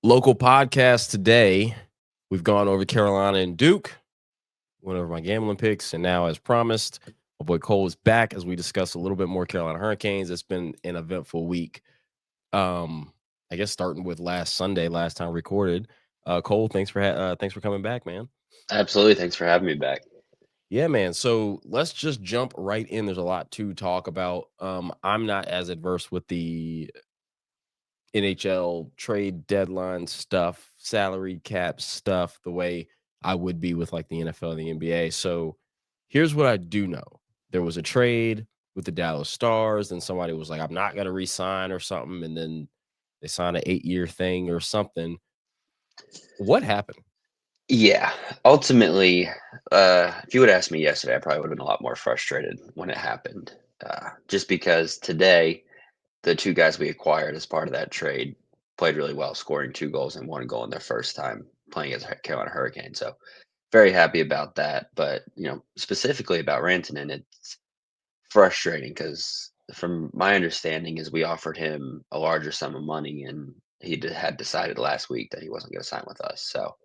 Local podcast today. We've gone over Carolina and Duke, went over my gambling picks, and now, as promised, my boy Cole is back as we discuss a little bit more Carolina Hurricanes. It's been an eventful week. I guess starting with last Sunday, last time recorded. Cole, thanks for coming back, man. Absolutely. Thanks for having me back. Yeah, man. So let's just jump right in. There's a lot to talk about. I'm not as adverse with the NHL trade deadline stuff, salary cap stuff, the way I would be with like the NFL and the NBA. So here's what I do know. There was a trade with the Dallas Stars, and somebody was like, I'm not gonna resign or something, and then they signed an 8-year thing or something. What happened? Yeah. Ultimately, if you would ask me yesterday, I probably would have been a lot more frustrated when it happened. Just because today, the two guys we acquired as part of that trade played really well, scoring 2 goals and 1 goal in their first time playing as a Carolina Hurricane. So very happy about that. But, specifically about Rantanen, it's frustrating because from my understanding is we offered him a larger sum of money and had decided last week that he wasn't going to sign with us. So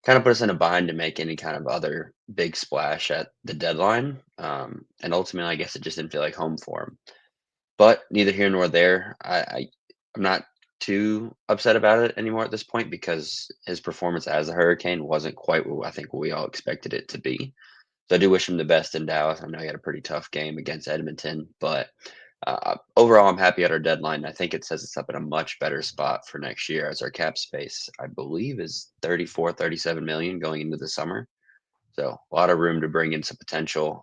kind of put us in a bind to make any kind of other big splash at the deadline. And ultimately, I guess it just didn't feel like home for him. But neither here nor there. I'm not too upset about it anymore at this point because his performance as a Hurricane wasn't quite what I think we all expected it to be. So I do wish him the best in Dallas. I know he had a pretty tough game against Edmonton, but overall, I'm happy at our deadline. I think it sets us up in a much better spot for next year as our cap space, I believe, is 34, 37 million going into the summer. So a lot of room to bring in some potential.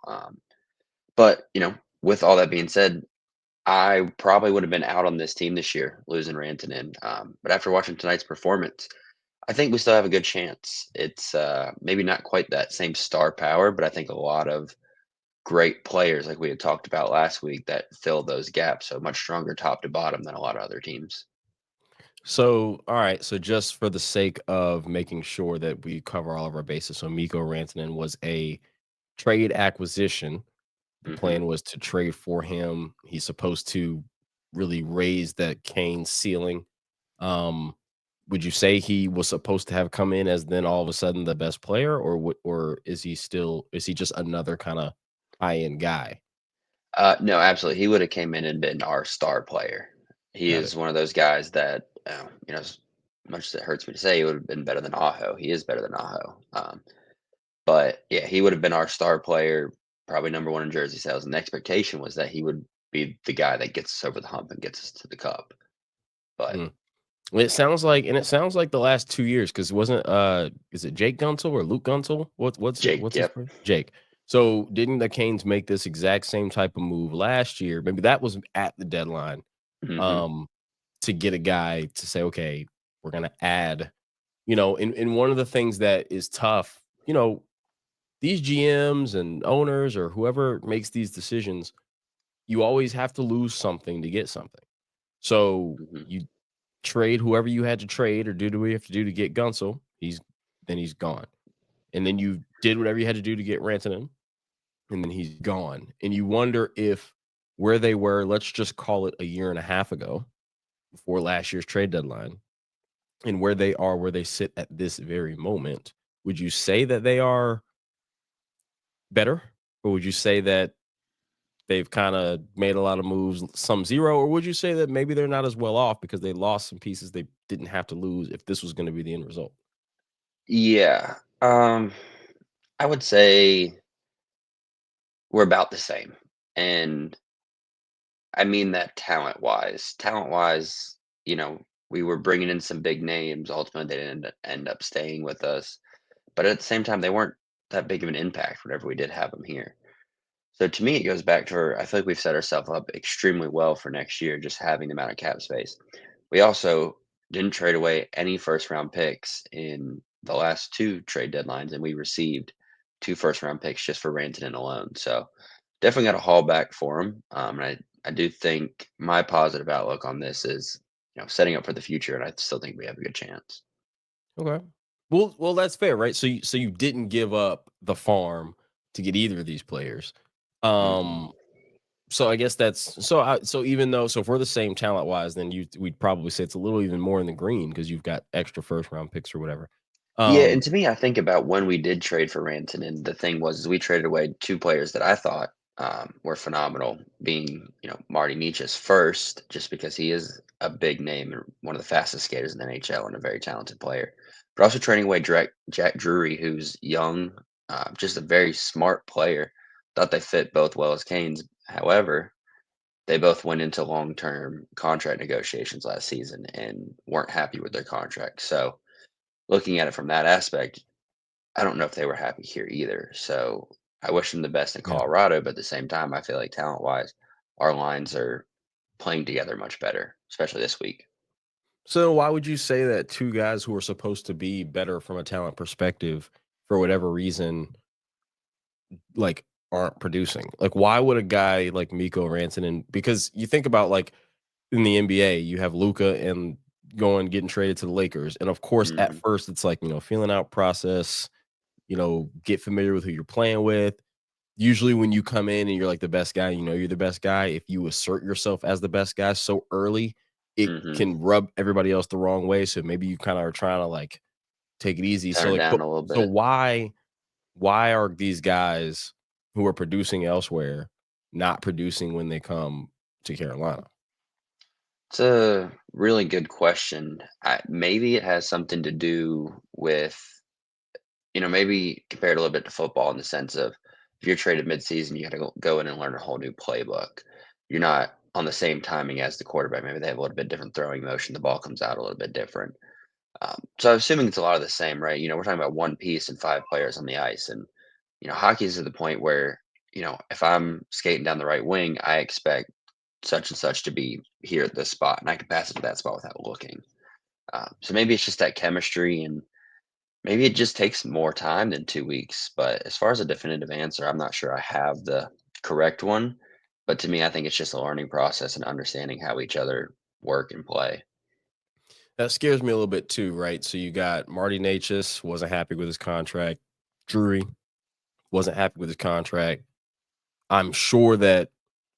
But, with all that being said, I probably would have been out on this team this year, losing Rantanen. But after watching tonight's performance, I think we still have a good chance. It's maybe not quite that same star power, but I think a lot of great players like we had talked about last week that fill those gaps. So much stronger top to bottom than a lot of other teams. So, all right. So, just for the sake of making sure that we cover all of our bases, so Miko Rantanen was a trade acquisition. The Hmm. plan was to trade for him. He's supposed to really raise that Kane ceiling. Um, would you say he was supposed to have come in as then all of a sudden the best player, or or is he just another kind of high end guy? No, absolutely. He would have came in and been our star player. He Got is it. one of those guys that, as much as it hurts me to say, he would have been better than Aho. He is better than Aho. But yeah, he would have been our star player, probably number one in jersey sales. And the expectation was that he would be the guy that gets us over the hump and gets us to the cup. But Mm. It sounds like the last 2 years because it wasn't is it Jake Gunsel or Luke Gunsel? Jake, What's his yep. first? Jake. So didn't the Canes make this exact same type of move last year? Maybe that was at the deadline. Hmm. Um, to get a guy to say, okay, we're gonna add, and one of the things that is tough, these GMs and owners or whoever makes these decisions, you always have to lose something to get something. So Hmm. you trade whoever you had to trade or do what you have to do to get Gunsel. He's gone. And then you did whatever you had to do to get Rantanen, and then he's gone. And you wonder if where they were, let's just call it a year and a half ago, before last year's trade deadline, and where they are, where they sit at this very moment, would you say that they are better? Or would you say that they've kind of made a lot of moves, some zero? Or would you say that maybe they're not as well off because they lost some pieces they didn't have to lose if this was going to be the end result? Yeah. I would say we're about the same. And I mean that talent wise. Talent wise, we were bringing in some big names. Ultimately, they didn't end up staying with us. But at the same time, they weren't that big of an impact whenever we did have them here. So to me, it goes back to I feel like we've set ourselves up extremely well for next year, just having the amount of cap space. We also didn't trade away any first round picks in the last two trade deadlines, and we received two first round picks just for Rantanen alone. So definitely got a haul back for him. And I do think my positive outlook on this is, setting up for the future, and I still think we have a good chance. Okay. Well, that's fair, right? So you didn't give up the farm to get either of these players. Mm-mm. Um, So I guess that's so even though if we're the same talent wise, then we'd probably say it's a little even more in the green because you've got extra first round picks or whatever. Yeah, and Um, to me, I think about when we did trade for Ranton, and the thing was, is we traded away two players that I thought were phenomenal, being Marty Nietzsche's first, just because he is a big name and one of the fastest skaters in the NHL and a very talented player, but also trading away Jack Drury, who's young, just a very smart player. Thought they fit both well as Canes. However, they both went into long-term contract negotiations last season and weren't happy with their contract. So looking at it from that aspect, I don't know if they were happy here either. So I wish them the best in yeah. Colorado, but at the same time, I feel like talent wise, our lines are playing together much better, especially this week. So why would you say that two guys who are supposed to be better from a talent perspective, for whatever reason, like aren't producing? Like, why would a guy like Miko Rantanen? Because you think about like in the NBA, you have Luca and going getting traded to the Lakers, and of course, at Hmm. first, it's like feeling out process. Get familiar with who you're playing with. Usually, when you come in and you're like the best guy, you're the best guy. If you assert yourself as the best guy so early, it Hmm. can rub everybody else the wrong way. So maybe you kind of are trying to like take it easy. Turn So it like, down a little so bit. why are these guys who are producing elsewhere not producing when they come to Carolina? It's a really good question. Maybe it has something to do with, maybe compared a little bit to football in the sense of if you're traded midseason, you got to go in and learn a whole new playbook. You're not on the same timing as the quarterback. Maybe they have a little bit different throwing motion. The ball comes out a little bit different. So I'm assuming it's a lot of the same, right? We're talking about one piece and five players on the ice. And, hockey is to the point where, if I'm skating down the right wing, I expect such and such to be here at this spot and I can pass it to that spot without looking. So maybe it's just that chemistry and maybe it just takes more time than 2 weeks, but as far as a definitive answer, I'm not sure I have the correct one, but to me, I think it's just a learning process and understanding how each other work and play. That scares me a little bit too, right? So you got Marty Natchez wasn't happy with his contract. Drury wasn't happy with his contract. I'm sure that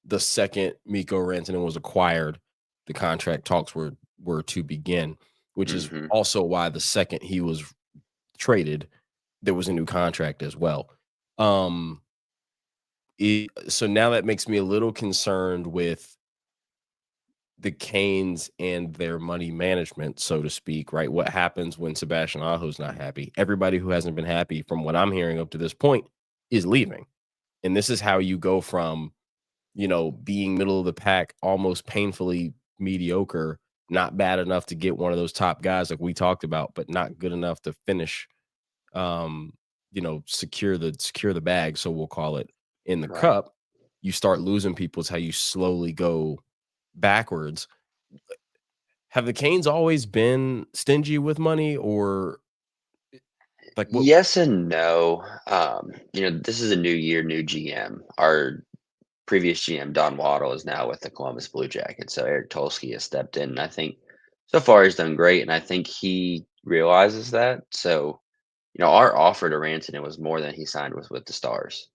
the second Miko Rantanen was acquired, the contract talks were to begin, which is Mhm. also why the second he was traded, there was a new contract as well. Um, so now that makes me a little concerned with the Canes and their money management, so to speak, right? What happens when Sebastian Aho's not happy? Everybody who hasn't been happy from what I'm hearing up to this point is leaving. And this is how you go from, being middle of the pack, almost painfully mediocre, not bad enough to get one of those top guys like we talked about, but not good enough to finish um, secure the bag, so we'll call it in the Right. cup. You start losing people, it's how you slowly go backwards. Have the Canes always been stingy with money or like what? Yes and no. This is a new year, new GM. Our previous GM, Don Waddle, is now with the Columbus Blue Jackets. So Eric Tolsky has stepped in. And I think so far he's done great. And I think he realizes that. So, our offer to Rantanen was more than he signed with the Stars.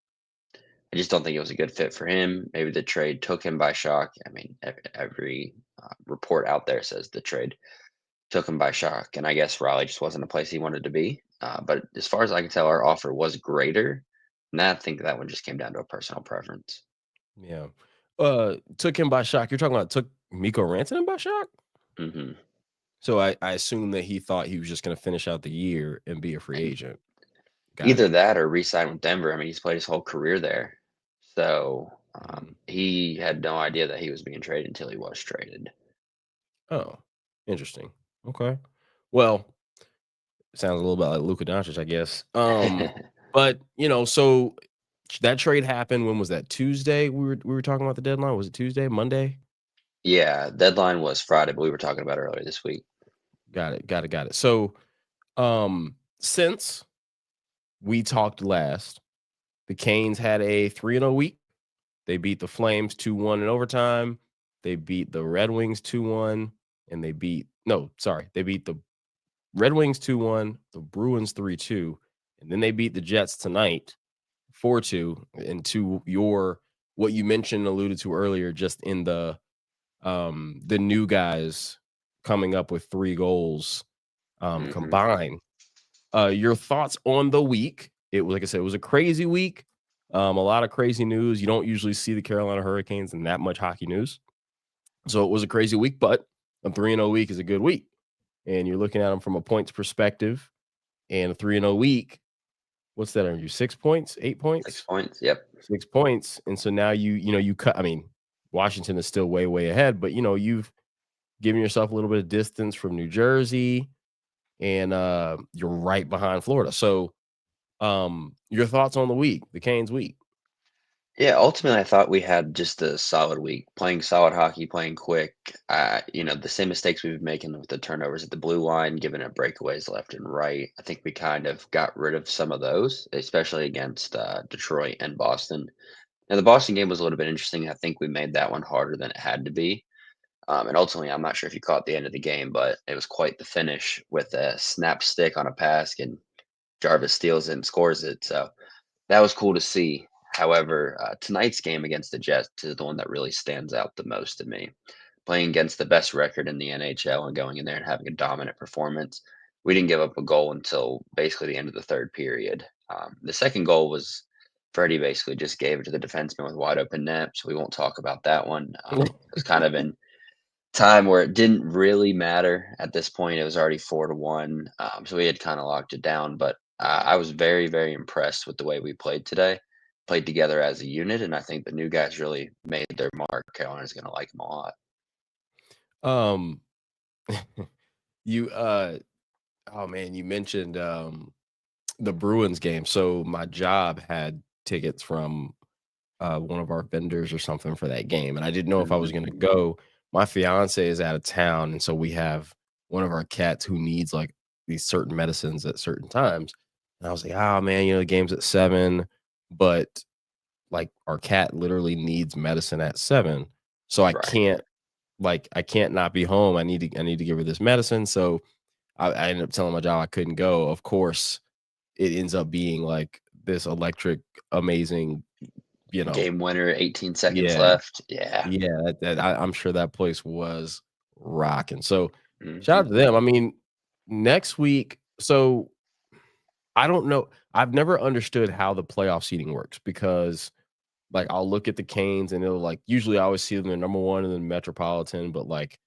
I just don't think it was a good fit for him. Maybe the trade took him by shock. I mean, every report out there says the trade took him by shock. And I guess Raleigh just wasn't a place he wanted to be. But as far as I can tell, our offer was greater. And I think that one just came down to a personal preference. Yeah. Took him by shock. You're talking about took Miko Rantanen by shock? Hmm. So I assume that he thought he was just gonna finish out the year and be a free agent. Got Either it. that or re-sign with Denver. I mean, he's played his whole career there. So, Mhm. he had no idea that he was being traded until he was traded. Oh, interesting. Okay. Well, sounds a little bit like Luka Doncic, I guess. But so that trade happened. When was that? Tuesday? We were talking about the deadline. Was it Tuesday? Monday? Yeah, deadline was Friday, but we were talking about earlier this week. Got it. Got it. Got it. So since we talked last, the Canes had a 3-0 week. They beat the Flames 2-1 in overtime. They beat the Red Wings 2-1, and they beat no, sorry, they beat the Red Wings 2-1, the Bruins 3-2, and then they beat the Jets tonight 4-2 into your what you mentioned alluded to earlier, just in the new guys coming up with 3 goals, Hmm. combined. Your thoughts on the week? It was like I said, it was a crazy week. A lot of crazy news. You don't usually see the Carolina Hurricanes in that much hockey news. So it was a crazy week, but a 3-0 week is a good week. And you're looking at them from a points perspective, and a 3-0 week, what's that earn you? 6 points, 8 6 points? points. Yep. 6 points. And so now you cut. I mean, Washington is still way, way ahead, but you've given yourself a little bit of distance from New Jersey, and you're right behind Florida. So your thoughts on the week, the Canes week? Yeah, ultimately, I thought we had just a solid week, playing solid hockey, playing quick. The same mistakes we've been making with the turnovers at the blue line, giving up breakaways left and right. I think we kind of got rid of some of those, especially against Detroit and Boston. Now, the Boston game was a little bit interesting. I think we made that one harder than it had to be. And ultimately, I'm not sure if you caught the end of the game, but it was quite the finish with a snap stick on a pass, and Jarvis steals it and scores it. So that was cool to see. However, tonight's game against the Jets is the one that really stands out the most to me. Playing against the best record in the NHL and going in there and having a dominant performance. We didn't give up a goal until basically the end of the third period. The second goal was Freddie basically just gave it to the defenseman with wide open net, so we won't talk about that one. It was kind of in time where it didn't really matter at this point. It was already 4-1, so we had kind of locked it down. But I was very, very impressed with the way we played today. Played together as a unit, and I think the new guys really made their mark. Carolina's going to like them a lot. um, you oh man, you mentioned the Bruins game. So my job had tickets from one of our vendors or something for that game, and I didn't know if I was Hmm. gonna go. My fiance is out of town, and so we have one of our cats who needs like these certain medicines at certain times. And I was like, "Oh man, the game's at 7, but like our cat literally needs medicine at 7, so Right. I can't not be home. I need to give her this medicine." So I ended up telling my job I couldn't go. Of course, it ends up being like this electric, amazing, you know, Game winner, 18 seconds yeah, left. Yeah. yeah, I'm sure that place was rocking. So, shout Hmm. out to them. I mean, next week, so I don't know. I've never understood how the playoff seating works because, like, I'll look at the Canes and it'll like usually I always see them in number 1 in the Metropolitan, but like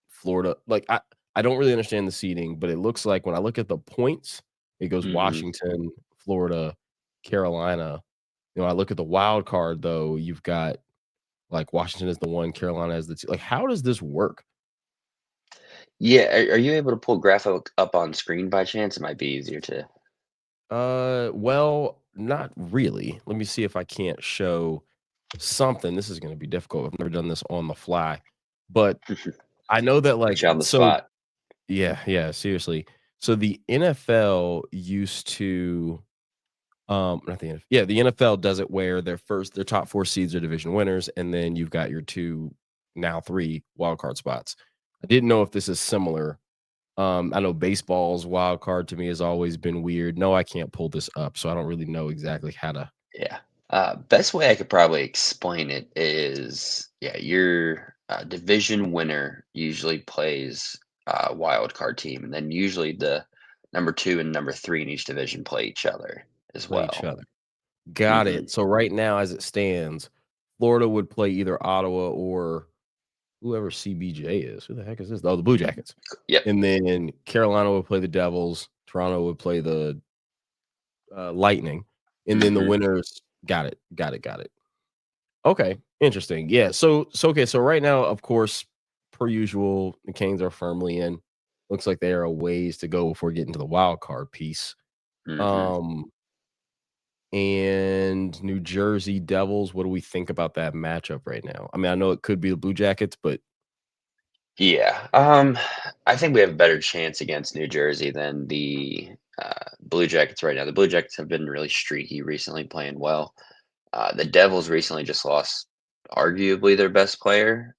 Florida, like I don't really understand the seating, but it looks like when I look at the points, it goes Hmm. Washington, Florida, Carolina. I look at the wild card though, you've got like Washington is the 1, Carolina is the 2. Like, how does this work? Yeah. Are you able to pull graphic up on screen by chance? It might be easier to. Well, not really. Let me see if I can't show something. This is gonna be difficult. I've never done this on the fly. But I know that Put like you on the so spot. yeah, yeah, seriously. So the NFL used to not the NFL. Yeah, the NFL does it where their top 4 seeds are division winners, and then you've got your 2, now 3 wild card spots. I didn't know if this is similar. I know baseball's wild card to me has always been weird. No, I can't pull this up, so I don't really know exactly how to. Yeah. Best way I could probably explain it is, yeah, your division winner usually plays a wild card team, and then usually the number two and number three in each division play each other as Play each well. other. Got Hmm. it. So right now, as it stands, Florida would play either Ottawa or whoever CBJ is. Who the heck is this? Oh, the Blue Jackets. Yep. And then Carolina would play the Devils. Toronto would play the Lightning. And then the Hmm. winners. Got it. Got it. Got it. Okay. Interesting. Yeah. So okay. So right now, of course, per usual, the Canes are firmly in. Looks like they are a ways to go before getting to the wild card piece. Hmm. Um, and New Jersey Devils, what do we think about that matchup right now? I mean, I know it could be the Blue Jackets, but Yeah. I think we have a better chance against New Jersey than the Blue Jackets right now. The Blue Jackets have been really streaky recently, playing well. The Devils recently just lost arguably their best player.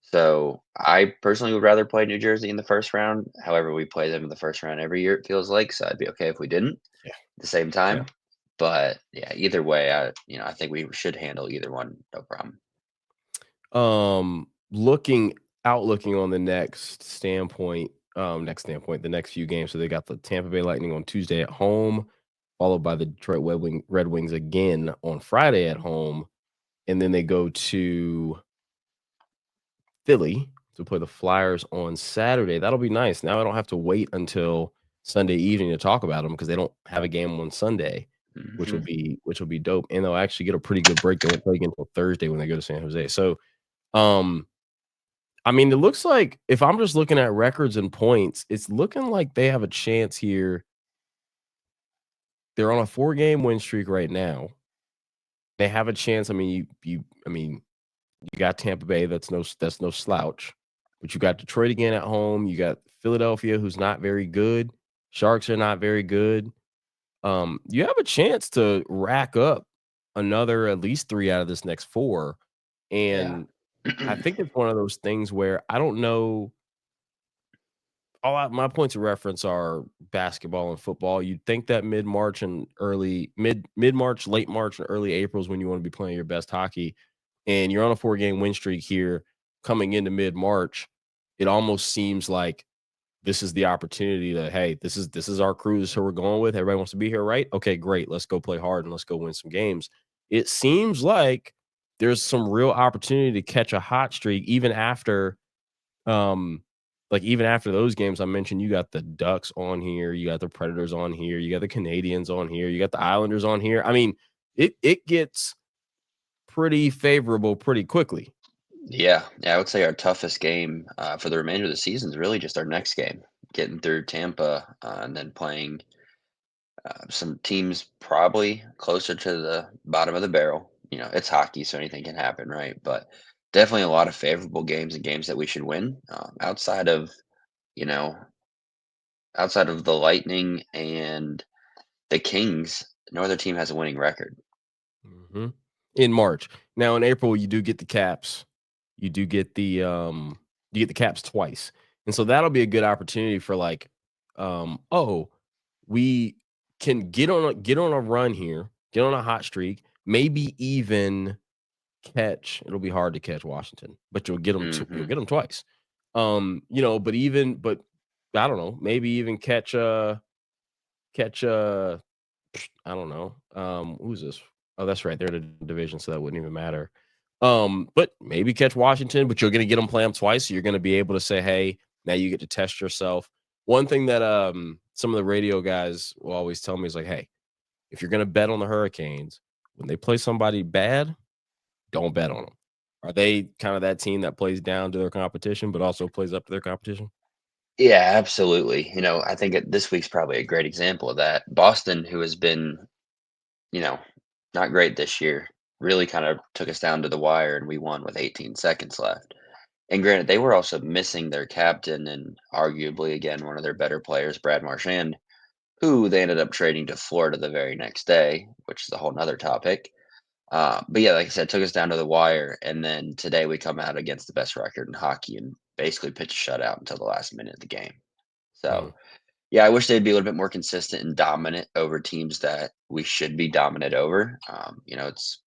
So I personally would rather play New Jersey in the first round. However, we play them in the first round every year, it feels like. So I'd be okay if we didn't yeah, at the same yeah. time. But yeah, either way, I think we should handle either one, no problem. Looking on the the next few games. So they got the Tampa Bay Lightning on Tuesday at home, followed by the Detroit Red Wings again on Friday at home, and then they go to Philly to play the Flyers on Saturday. That'll be nice. Now I don't have to wait until Sunday evening to talk about them because they don't have a game on Sunday, Hmm. which will be dope. And they'll actually get a pretty good break. They won't play again until Thursday when they go to San Jose. So, um, I mean, it looks like if I'm just looking at records and points, it's looking like they have a chance here. They're on a 4-game win streak right now. They have a chance. I mean, you got Tampa Bay, that's no slouch, but you got Detroit again at home. You got Philadelphia, who's not very good. Sharks are not very good. You have a chance to rack up another at least 3 out of this next 4, Yeah. and I think it's one of those things where I don't know. My points of reference are basketball and football. You'd think that mid March, late March, and early April is when you want to be playing your best hockey, and you're on a 4-game win streak here coming into mid March. It almost seems like this is the opportunity that, hey, this is our crew. This is who we're going with. Everybody wants to be here, right? Okay, great. Let's go play hard and let's go win some games. It seems like there's some real opportunity to catch a hot streak even after um, even after those games I mentioned. You got the Ducks on here, you got the Predators on here, you got the Canadians on here, you got the Islanders on here. I mean, it gets pretty favorable pretty quickly. Yeah, yeah, I would say our toughest game for the remainder of the season is really just our next game, getting through Tampa, and then playing some teams probably closer to the bottom of the barrel. It's hockey, so anything can happen, right? But definitely a lot of favorable games and games that we should win. You know, outside of the Lightning and the Kings, no other team has a winning record. Mhm. In March. Now in April, you do get the Caps. You do get you get the Caps twice. And so that'll be a good opportunity for like, oh, we can get on a run here, get on a hot streak, maybe even it'll be hard to catch Washington, but you'll Hmm. get them twice. But I don't know, maybe even catch I don't know. Who's this? Oh, that's right. They're in a division, so that wouldn't even matter. But maybe catch Washington, but you're going to get them play them twice. So you're going to be able to say, hey, now you get to test yourself. One thing that some of the radio guys will always tell me is like, hey, if you're going to bet on the Hurricanes, when they play somebody bad, don't bet on them. Are they kind of that team that plays down to their competition, but also plays up to their competition? Yeah, absolutely. I think this week's probably a great example of that. Boston, who has been, you know, not great this year, really kind of took us down to the wire, and we won with 18 seconds left. And granted, they were also missing their captain and arguably, again, one of their better players, Brad Marchand, who they ended up trading to Florida the very next day, which is a whole nother topic. But yeah, like I said, took us down to the wire. And then today we come out against the best record in hockey and basically pitch a shutout until the last minute of the game. Mm. So, yeah, I wish they'd be a little bit more consistent and dominant over teams that we should be dominant over. It's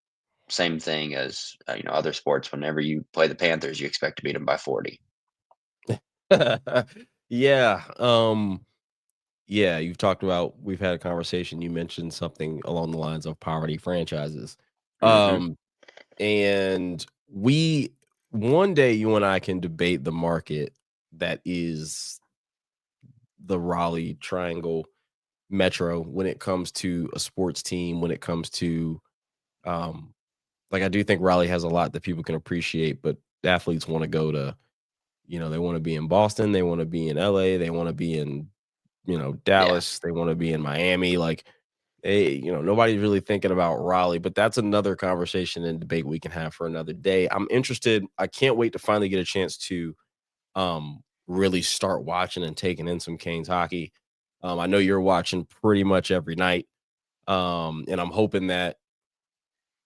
same thing as other sports. Whenever you play the Panthers, you expect to beat them by 40. Yeah. Yeah, we've had a conversation. You mentioned something along the lines of poverty franchises. Hmm. Um, and we one day you and I can debate the market that is the Raleigh Triangle Metro when it comes to a sports team, when it comes to um I do think Raleigh has a lot that people can appreciate, but athletes want to go to, they want to be in Boston, they want to be in LA, they want to be in, Yeah. Dallas, they want to be in Miami. Nobody's really thinking about Raleigh, but that's another conversation and debate we can have for another day. I'm interested. I can't wait to finally get a chance to really start watching and taking in some Canes hockey. I know you're watching pretty much every night. And I'm hoping that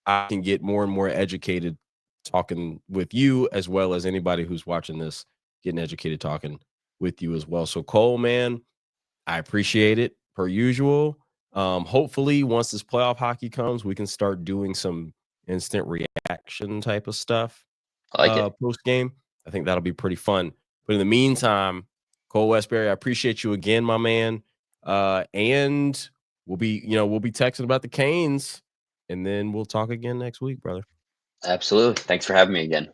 I can get more and more educated talking with you as well as anybody who's watching this getting educated talking with you as well. So Cole, man, I appreciate it per usual. Hopefully, once this playoff hockey comes, we can start doing some instant reaction type of stuff I like it. post game. I think that'll be pretty fun. But in the meantime, Cole Westbury, I appreciate you again, my man. And we'll be texting about the Canes, and then we'll talk again next week, brother. Absolutely. Thanks for having me again.